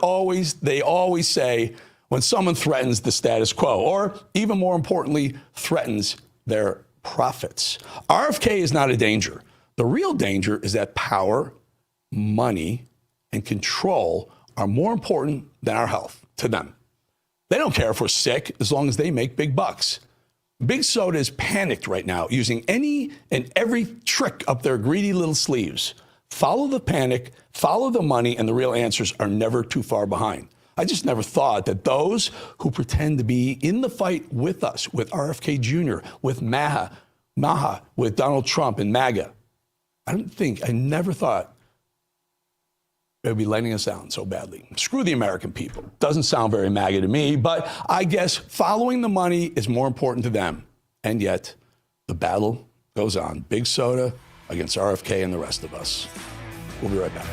they always say when someone threatens the status quo, or even more importantly, threatens their profits. RFK is not a danger. The real danger is that power, money, and control are more important than our health to them. They don't care if we're sick as long as they make big bucks. Big Soda is panicked right now, using any and every trick up their greedy little sleeves. Follow the panic, follow the money, and the real answers are never too far behind. I just never thought that those who pretend to be in the fight with us, with RFK Jr., with MAHA, with Donald Trump and MAGA, I never thought they would be letting us down so badly. Screw the American people. Doesn't sound very MAGA to me, but I guess following the money is more important to them. And yet, the battle goes on. Big Soda against RFK and the rest of us. We'll be right back.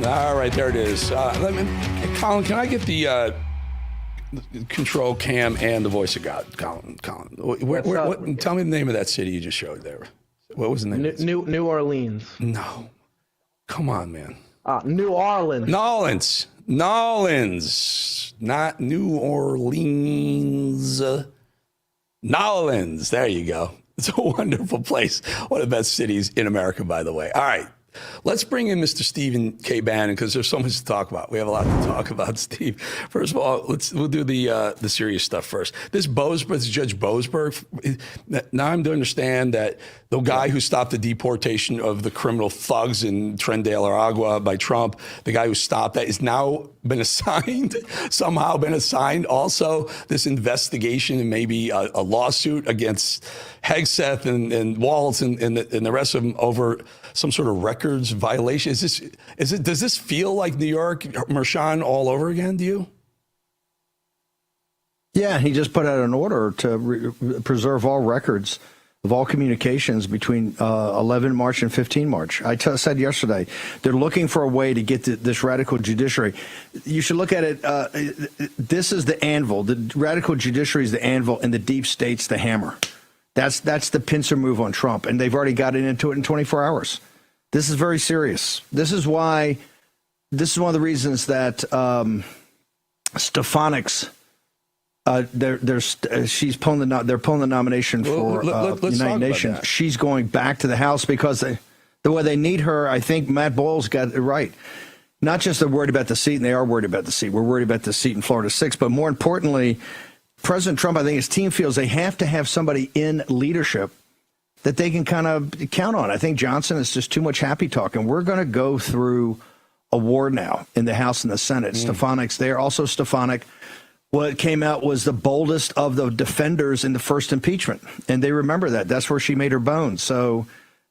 All right, there it is. Colin, can I get the control cam and the voice of God? Colin. Tell me the name of that city you just showed there. What was the name? New Orleans. No. Come on, man. New Orleans. Nolans. Not New Orleans. Nolans. There you go. It's a wonderful place. One of the best cities in America, by the way. All right. Let's bring in Mr. Stephen K. Bannon because there's so much to talk about. We have a lot to talk about, Steve. First of all, we'll do the serious stuff first. This Judge Boasberg. Now I'm to understand that the guy who stopped the deportation of the criminal thugs in Tren de Aragua by Trump, the guy who stopped that, is now been assigned also this investigation and maybe a lawsuit against Hegseth and Waltz and the rest of them over some sort of records violation. Does this feel like New York, Mershon all over again to you? Yeah, he just put out an order to preserve all records of all communications between 11 March and 15 March. I said yesterday, they're looking for a way to get this radical judiciary. You should look at it. This is the anvil. The radical judiciary is the anvil, and the deep state's the hammer. That's the pincer move on Trump, and they've already gotten into it in 24 hours. This is very serious. This is one of the reasons that Stefanik's they're pulling the nomination for United Nations. She's going back to the House because the way they need her. I think Matt Boyle's got it right. Not just they're worried about the seat, and they are worried about the seat. We're worried about the seat in Florida 6, but more importantly, President Trump, I think his team feels they have to have somebody in leadership that they can kind of count on. I think Johnson is just too much happy talk, and we're going to go through a war now in the House and the Senate. Stefanik's there. Also Stefanik, what came out was the boldest of the defenders in the first impeachment, and they remember that. That's where she made her bones. So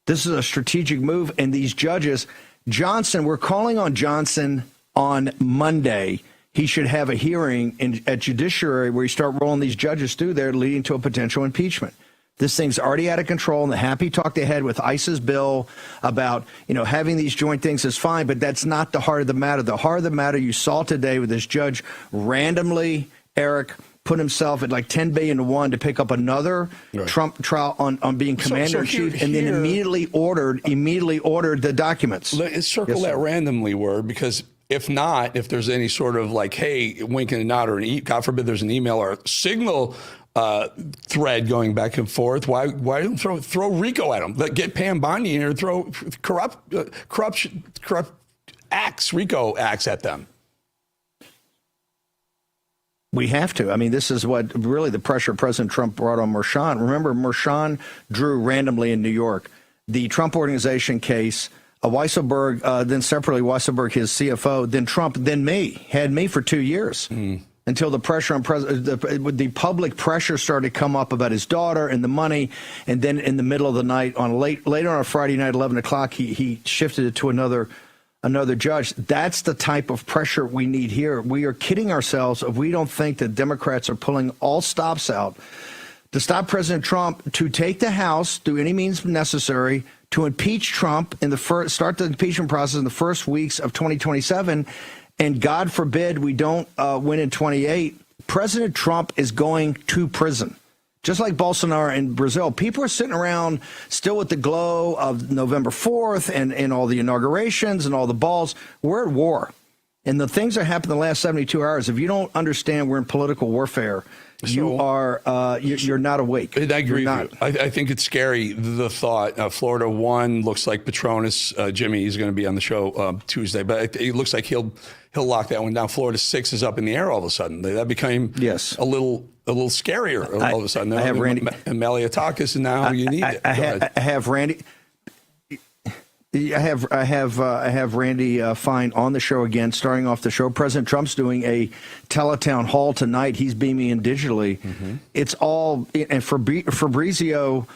this is a strategic move, and these judges, Johnson, we're calling on Johnson on Monday. He should have a hearing at Judiciary where you start rolling these judges through there, leading to a potential impeachment. This thing's already out of control, and the happy talk they had with ICE's bill about, having these joint things is fine, but that's not the heart of the matter. The heart of the matter you saw today with this judge randomly, Eric, put himself at like 10 billion to 1 to pick up another Trump trial on being commander-in-chief, and then immediately ordered the documents. Let's circle that randomly word, because if there's any sort of like, hey, wink and a nod, or God forbid there's an email or a signal thread going back and forth, why don't throw RICO at them? Get Pam Bondi in here, throw corrupt acts, RICO acts at them. We have to. I mean, this is what really the pressure President Trump brought on Mershon. Remember, Mershon drew randomly in New York. The Trump Organization case, Weisselberg, then separately Weisselberg, his CFO, then Trump, then me, had me for 2 years until the pressure on the public pressure started to come up about his daughter and the money. And then in the middle of the night, later on a Friday night, 11 o'clock, he shifted it to another judge. That's the type of pressure we need here. We are kidding ourselves if we don't think that Democrats are pulling all stops out to stop President Trump, to take the House through any means necessary, to impeach Trump start the impeachment process in the first weeks of 2027, and God forbid we don't win in 28. President Trump is going to prison. Just like Bolsonaro in Brazil, people are sitting around still with the glow of November 4th and all the inaugurations and all the balls. We're at war. And the things that happened in the last 72 hours, if you don't understand we're in political warfare, you're not awake. I agree with you. I think it's scary, the thought. Florida 1 looks like Petronas. Jimmy is going to be on the show Tuesday, but it looks like he'll lock that one down. Florida 6 is up in the air all of a sudden. That became a little scarier all of a sudden. I have Randy. And Maliotakis, and now you need it. I have Randy. I have Randy Fine on the show again, starting off the show. President Trump's doing a teletown hall tonight. He's beaming in digitally. It's all, and Fabrizio,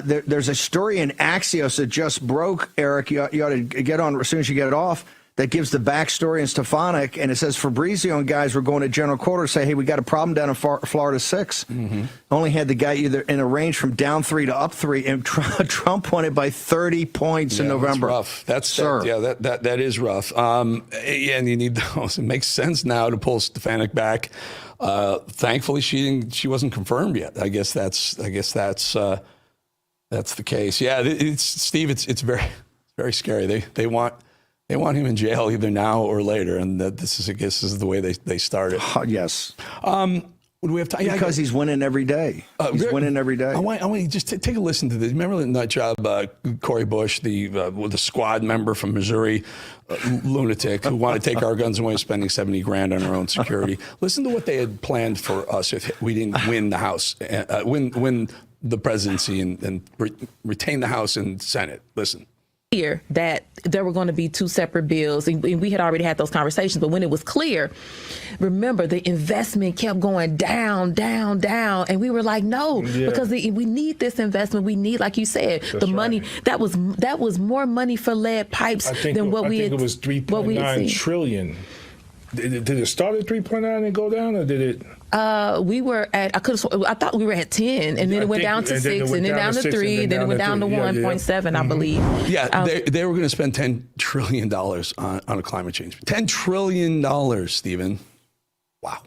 there's a story in Axios that just broke, Eric, you ought to get on as soon as you get it off, that gives the backstory in Stefanik, and it says Fabrizio and guys were going to general quarters, say, hey, we got a problem down in Florida 6. Only had the guy either in a range from down 3 to up 3, and Trump won it by 30 points in November. That's rough. That is rough. And you need those. It makes sense now to pull Stefanik back. Thankfully, she wasn't confirmed yet. I guess that's the case. Yeah, Steve. It's very scary. They want him in jail either now or later, and this is the way they started. Yes. Would we have time? Because he's winning every day. He's winning every day. I want you just take a listen to this. Remember the nut job, Corey Bush, the squad member from Missouri, lunatic who wanted to take our guns away, spending $70,000 on our own security. Listen to what they had planned for us if we didn't win the House, win the presidency, and retain the House and Senate. Listen. Clear that there were going to be two separate bills, and we had already had those conversations, but when it was clear, remember, the investment kept going down, down, down, and we were like, no, because we need this investment. We need, like you said, the money. That was more money for lead pipes than what we had. I think it was 3.9 trillion. Did it start at 3.9 and go down, or did it? We were at. I thought we were at 10, and then it went down to 6, and then down to 3, then it went down to 1.7, I believe. Yeah, they were going to spend $10 trillion on a climate change. $10 trillion, Stephen. Wow.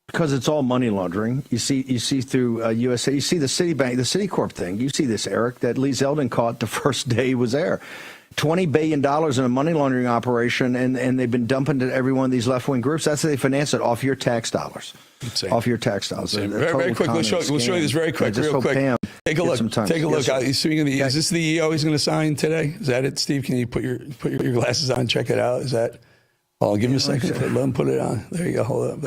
Because it's all money laundering. You see through USA. You see the Citibank, the Citicorp thing. You see this, Eric, that Lee Zeldin caught the first day he was there. $20 billion in a money laundering operation, and they've been dumping to every one of these left-wing groups. That's how they finance it, off your tax dollars. Off your tax dollars. Very quick. We'll show you this very quick, real quick. Take a look. Take a look. Speaking of is this the EO he's going to sign today? Is that it, Steve? Can you put your glasses on? Check it out. Is that? I'll give him a second. Let him put it on. There you go. Hold up.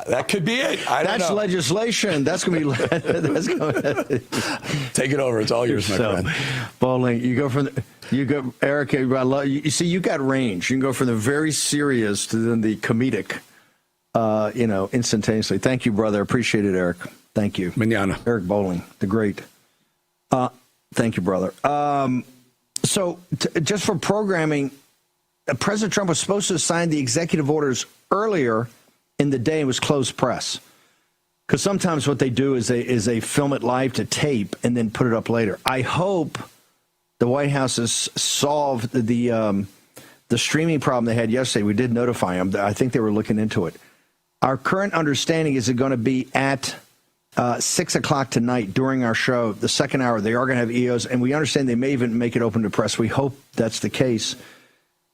That could be it. I don't know. That's legislation. That's going to be. Take it over. It's all yours, my friend. Bolling, Eric. You see, you got range. You can go from the very serious to then the comedic. Instantaneously. Thank you, brother. Appreciate it, Eric. Thank you. Mañana. Eric Bolling, the great. Thank you, brother. So just for programming, President Trump was supposed to sign the executive orders earlier in the day. It was closed press. Because sometimes what they do is they film it live to tape and then put it up later. I hope the White House has solved the streaming problem they had yesterday. We did notify them. I think they were looking into it. Our current understanding is it going to be at 6 o'clock tonight during our show, the second hour. They are going to have EOs, and we understand they may even make it open to press. We hope that's the case,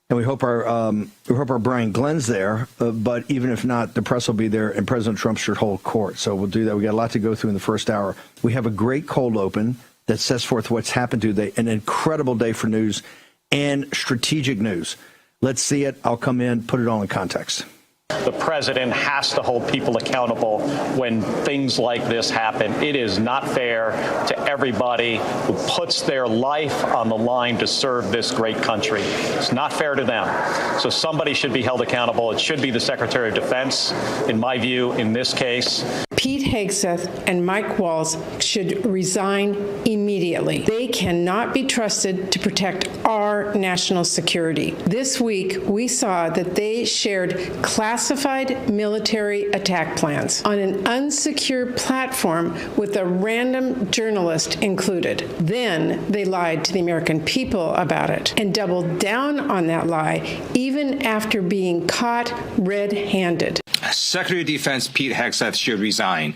and we hope our Brian Glenn's there. But even if not, the press will be there, and President Trump should hold court. So we'll do that. We got a lot to go through in the first hour. We have a great cold open that sets forth what's happened today. An incredible day for news and strategic news. Let's see it. I'll come in, put it all in context. The president has to hold people accountable when things like this happen. It is not fair to everybody who puts their life on the line to serve this great country. It's not fair to them. So somebody should be held accountable. It should be the Secretary of Defense, in my view, in this case. Pete Hegseth and Mike Waltz should resign immediately. They cannot be trusted to protect our national security. This week, we saw that they shared classified military attack plans on an unsecure platform with a random journalist included. Then they lied to the American people about it and doubled down on that lie even after being caught red-handed. Secretary of Defense Pete Hegseth should resign.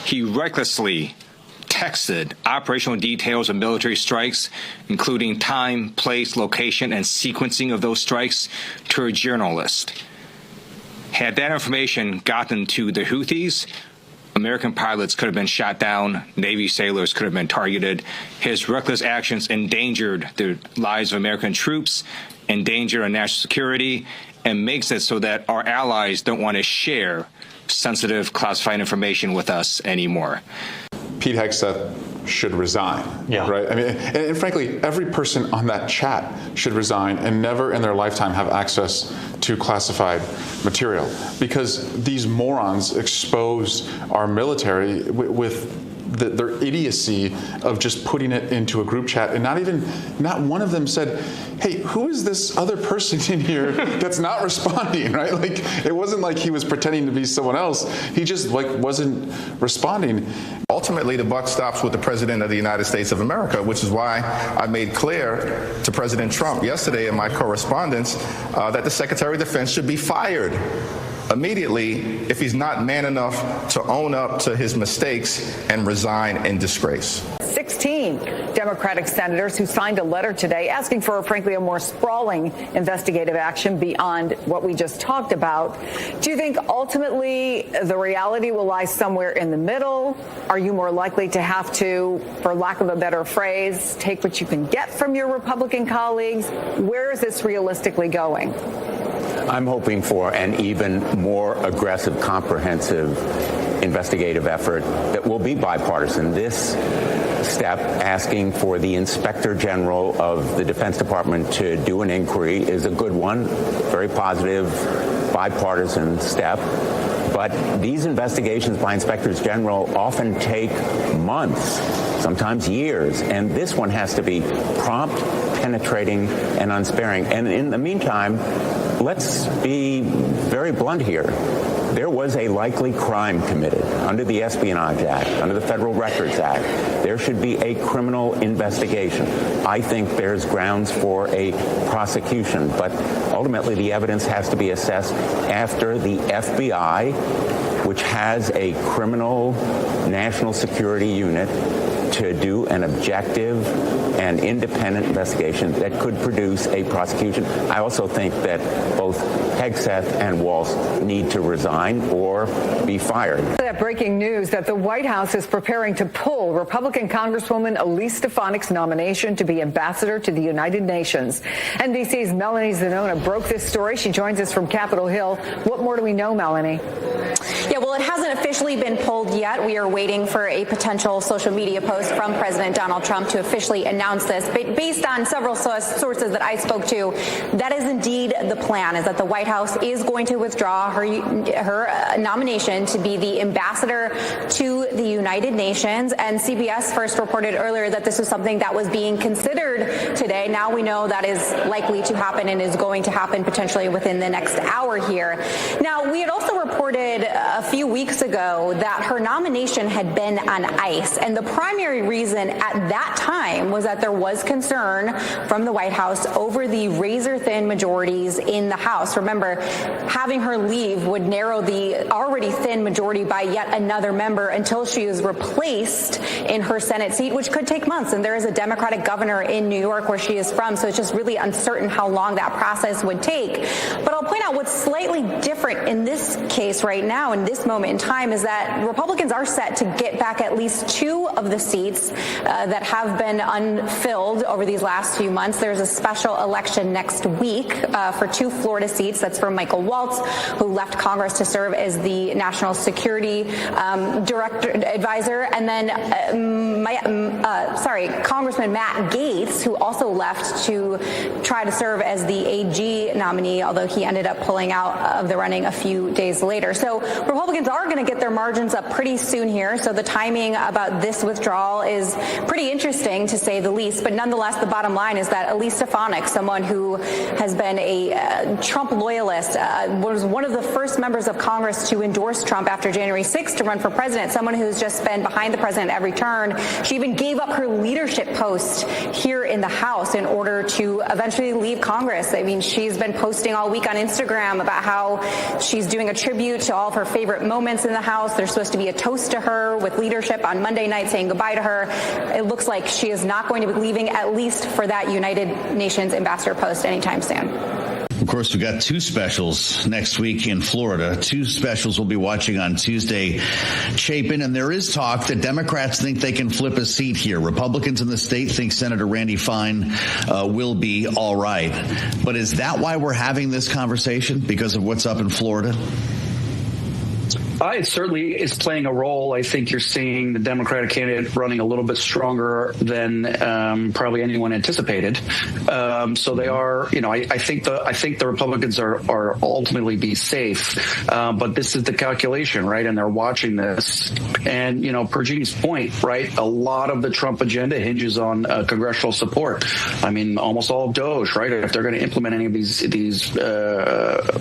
He recklessly texted operational details of military strikes, including time, place, location, and sequencing of those strikes, to a journalist. Had that information gotten to the Houthis, American pilots could have been shot down, Navy sailors could have been targeted. His reckless actions endangered the lives of American troops, endanger our national security, and makes it so that our allies don't want to share sensitive, classified information with us anymore. Pete Hegseth should resign, right? I mean, and frankly, every person on that chat should resign and never in their lifetime have access to classified material, because these morons expose our military with their idiocy of just putting it into a group chat, and not one of them said, hey, who is this other person in here that's not responding, right? Like, it wasn't like he was pretending to be someone else. He just wasn't responding. Ultimately, the buck stops with the President of the United States of America, which is why I made clear to President Trump yesterday in my correspondence that the Secretary of Defense should be fired immediately if he's not man enough to own up to his mistakes and resign in disgrace. 16 Democratic senators who signed a letter today asking for, frankly, a more sprawling investigative action beyond what we just talked about. Do you think ultimately the reality will lie somewhere in the middle? Are you more likely to have to, for lack of a better phrase, take what you can get from your Republican colleagues? Where is this realistically going? I'm hoping for an even more aggressive, comprehensive investigative effort that will be bipartisan. This step, asking for the Inspector General of the Defense Department to do an inquiry, is a good one, very positive, bipartisan step. But these investigations by inspectors general often take months, sometimes years, and this one has to be prompt, penetrating, and unsparing. And in the meantime, let's be very blunt here. There was a likely crime committed under the Espionage Act, under the Federal Records Act. There should be a criminal investigation. I think there's grounds for a prosecution, but ultimately the evidence has to be assessed after the FBI, which has a criminal national security unit, to do an objective and independent investigation that could produce a prosecution. I also think that both Hegseth and Walz need to resign or be fired. That breaking news that the White House is preparing to pull Republican Congresswoman Elise Stefanik's nomination to be ambassador to the United Nations. NBC's Melanie Zanona broke this story. She joins us from Capitol Hill. What more do we know, Melanie? Yeah, well, it hasn't officially been pulled yet. We are waiting for a potential social media post from President Donald Trump to officially announce this. But based on several sources that I spoke to, that is indeed the plan, is that the White House is going to withdraw her nomination to be the ambassador to the United Nations. And CBS first reported earlier that this was something that was being considered today. Now we know that is likely to happen and is going to happen potentially within the next hour here. Now, we had also reported a few weeks ago that her nomination had been on ice. And the primary reason at that time was that there was concern from the White House over the razor-thin majorities in the House. Remember, having her leave would narrow the already thin majority by yet another member until she is replaced in her Senate seat, which could take months. And there is a Democratic governor in New York where she is from, so it's just really uncertain how long that process would take. But I'll point out what's slightly different in this case right now, in this moment in time, is that Republicans are set to get back at least two of the seats that have been unfilled over these last few months. There's a special election next week for two Florida seats. That's for Michael Waltz, who left Congress to serve as the National Security Director Advisor, and then Congressman Matt Gaetz, who also left to try to serve as the AG nominee, although he ended up pulling out of the running a few days later. So Republicans are going to get their margins up pretty soon here. So the timing about this withdrawal is pretty interesting, to say the least. But nonetheless, the bottom line is that Elise Stefanik, someone who has been a Trump loyalist, was one of the first members of Congress to endorse Trump after January 6th to run for president, someone who's just been behind the president at every turn. She even gave up her leadership post here in the House in order to eventually leave Congress. I mean, she's been posting all week on Instagram about how she's doing a tribute to all of her favorite moments in the House. There's supposed to be a toast to her with leadership on Monday night saying goodbye to her. It looks like she is not going to be leaving, at least for that United Nations ambassador post, anytime soon. Of course, we've got two specials next week in Florida. Two specials we'll be watching on Tuesday. Chapin, and there is talk that Democrats think they can flip a seat here. Republicans in the state think Senator Randy Fine will be all right. But is that why we're having this conversation? Because of what's up in Florida? It certainly is playing a role. I think you're seeing the Democratic candidate running a little bit stronger than probably anyone anticipated. So they are, I think the Republicans are ultimately be safe. But this is the calculation, right? And they're watching this. And, per Jeannie's point, right, a lot of the Trump agenda hinges on congressional support. I mean, almost all of DOJ, right? If they're going to implement any of these